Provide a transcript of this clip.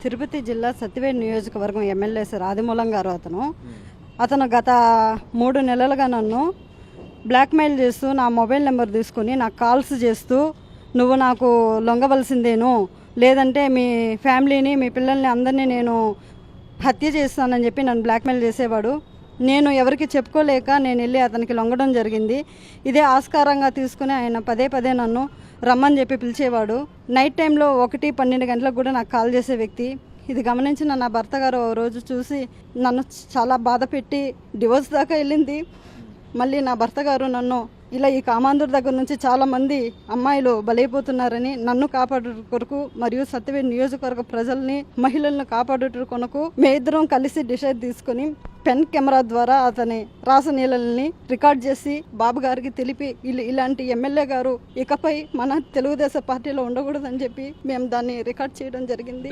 తిరుపతి జిల్లా సత్యవేడు నియోజకవర్గం MLA sir ఆదిమూలం గారు. అతను గత 3 నెలలుగా నన్ను బ్లాక్మెయిల్ చేస్తూ నా మొబైల్ నెంబర్ తీసుకుని నాకు కాల్స్ చేస్తూ నువ్వు నాకు లొంగవలసిందేను, లేదంటే మీ ఫ్యామిలీని మీ పిల్లల్ని అందరినీ నేను హత్య చేస్తానని చెప్పి నన్ను బ్లాక్మెయిల్ చేసేవాడు. నేను ఎవరికి చెప్పుకోలేక నేను వెళ్ళి అతనికి లొంగడం జరిగింది. ఇదే ఆస్కారంగా తీసుకుని ఆయన పదే పదే నన్ను రమ్మని చెప్పి పిలిచేవాడు. నైట్ టైంలో 1-12 గంటలకు కూడా నాకు కాల్ చేసే వ్యక్తి. ఇది గమనించిన నా భర్త గారు ఓ రోజు చూసి నన్ను చాలా బాధ పెట్టి డివోర్స్ దాకా వెళ్ళింది. మళ్ళీ నా భర్త గారు నన్ను ఇలా ఈ కామాంధుడి దగ్గర నుంచి చాలామంది అమ్మాయిలు బలైపోతున్నారని నన్ను కాపాడు కొరకు మరియు సత్యవేడు నియోజకవర్గ ప్రజల్ని మహిళలను కాపాడు కొరకు మేమిద్దరం కలిసి డిసైడ్ తీసుకుని పెన్ కెమెరా ద్వారా అతని రాసనీలని రికార్డ్ చేసి బాబు గారికి తెలిపి ఇలాంటి ఎమ్మెల్యే గారు ఇకపై మన తెలుగుదేశం పార్టీలో ఉండకూడదని చెప్పి మేము దాన్ని రికార్డ్ చేయడం జరిగింది.